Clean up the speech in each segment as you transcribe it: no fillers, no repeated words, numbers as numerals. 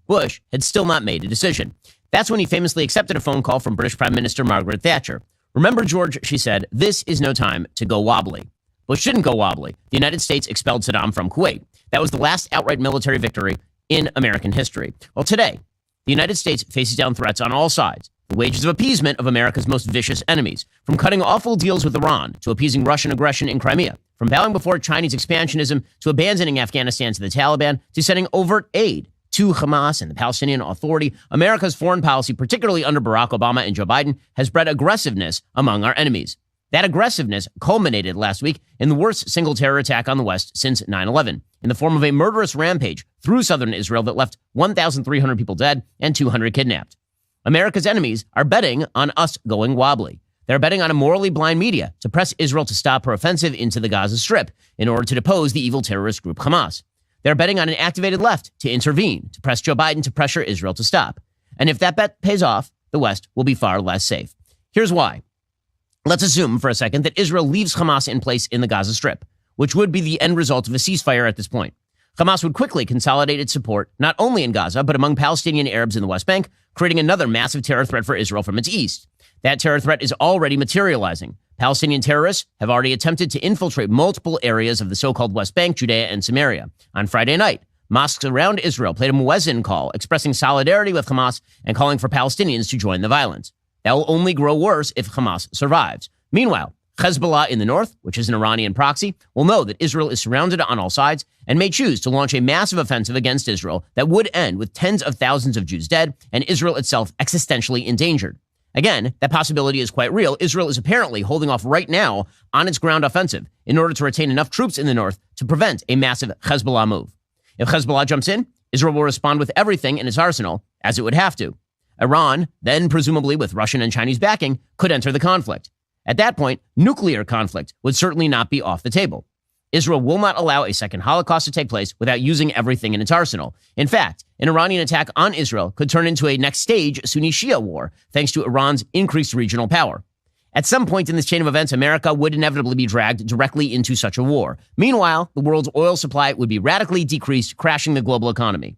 Bush had still not made a decision. That's when he famously accepted a phone call from British Prime Minister Margaret Thatcher. "Remember, George," she said, "this is no time to go wobbly." Bush didn't go wobbly. The United States expelled Saddam from Kuwait. That was the last outright military victory in American history. Well, today, the United States faces down threats on all sides. The wages of appeasement of America's most vicious enemies, from cutting awful deals with Iran to appeasing Russian aggression in Crimea, from bowing before Chinese expansionism to abandoning Afghanistan to the Taliban to sending overt aid to Hamas and the Palestinian Authority. America's foreign policy, particularly under Barack Obama and Joe Biden, has bred aggressiveness among our enemies. That aggressiveness culminated last week in the worst single terror attack on the West since 9/11, in the form of a murderous rampage through southern Israel that left 1,300 people dead and 200 kidnapped. America's enemies are betting on us going wobbly. They're betting on a morally blind media to press Israel to stop her offensive into the Gaza Strip in order to depose the evil terrorist group Hamas. They're betting on an activated left to intervene, to press Joe Biden to pressure Israel to stop. And if that bet pays off, the West will be far less safe. Here's why. Let's assume for a second that Israel leaves Hamas in place in the Gaza Strip, which would be the end result of a ceasefire at this point. Hamas would quickly consolidate its support, not only in Gaza, but among Palestinian Arabs in the West Bank, creating another massive terror threat for Israel from its east. That terror threat is already materializing. Palestinian terrorists have already attempted to infiltrate multiple areas of the so-called West Bank, Judea, and Samaria. On Friday night, mosques around Israel played a muezzin call expressing solidarity with Hamas and calling for Palestinians to join the violence. That will only grow worse if Hamas survives. Meanwhile, Hezbollah in the north, which is an Iranian proxy, will know that Israel is surrounded on all sides and may choose to launch a massive offensive against Israel that would end with tens of thousands of Jews dead and Israel itself existentially endangered. Again, that possibility is quite real. Israel is apparently holding off right now on its ground offensive in order to retain enough troops in the north to prevent a massive Hezbollah move. If Hezbollah jumps in, Israel will respond with everything in its arsenal, as it would have to. Iran, then presumably with Russian and Chinese backing, could enter the conflict. At that point, nuclear conflict would certainly not be off the table. Israel will not allow a second Holocaust to take place without using everything in its arsenal. In fact, an Iranian attack on Israel could turn into a next stage Sunni-Shia war, thanks to Iran's increased regional power. At some point in this chain of events, America would inevitably be dragged directly into such a war. Meanwhile, the world's oil supply would be radically decreased, crashing the global economy.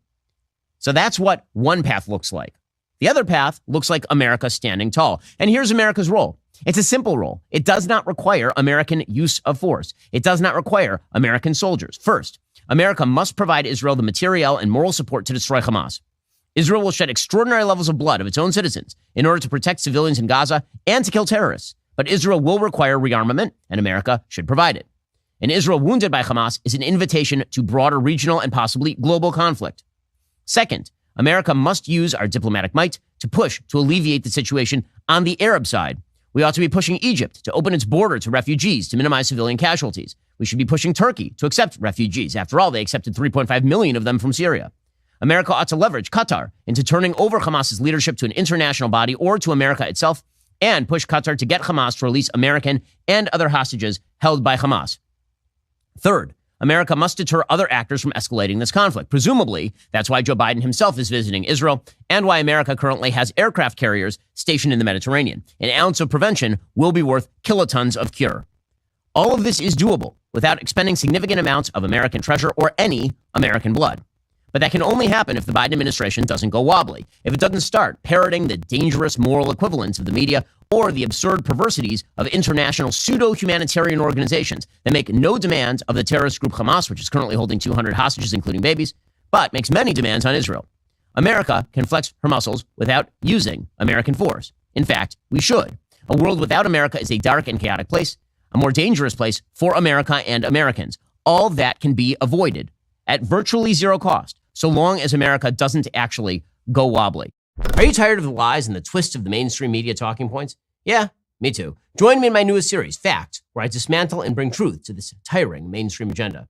So that's what one path looks like. The other path looks like America standing tall. And here's America's role. It's a simple role. It does not require American use of force. It does not require American soldiers. First, America must provide Israel the material and moral support to destroy Hamas. Israel will shed extraordinary levels of blood of its own citizens in order to protect civilians in Gaza and to kill terrorists. But Israel will require rearmament, and America should provide it. An Israel wounded by Hamas is an invitation to broader regional and possibly global conflict. Second, America must use our diplomatic might to push to alleviate the situation on the Arab side. We ought to be pushing Egypt to open its border to refugees to minimize civilian casualties. We should be pushing Turkey to accept refugees. After all, they accepted 3.5 million of them from Syria. America ought to leverage Qatar into turning over Hamas's leadership to an international body or to America itself and push Qatar to get Hamas to release American and other hostages held by Hamas. Third, America must deter other actors from escalating this conflict. Presumably, that's why Joe Biden himself is visiting Israel and why America currently has aircraft carriers stationed in the Mediterranean. An ounce of prevention will be worth kilotons of cure. All of this is doable without expending significant amounts of American treasure or any American blood. But that can only happen if the Biden administration doesn't go wobbly, if it doesn't start parroting the dangerous moral equivalence of the media or the absurd perversities of international pseudo-humanitarian organizations that make no demands of the terrorist group Hamas, which is currently holding 200 hostages, including babies, but makes many demands on Israel. America can flex her muscles without using American force. In fact, we should. A world without America is a dark and chaotic place, a more dangerous place for America and Americans. All that can be avoided at virtually zero cost, so long as America doesn't actually go wobbly. Are you tired of the lies and the twists of the mainstream media talking points? Yeah, me too. Join me in my newest series, Facts, where I dismantle and bring truth to this tiring mainstream agenda.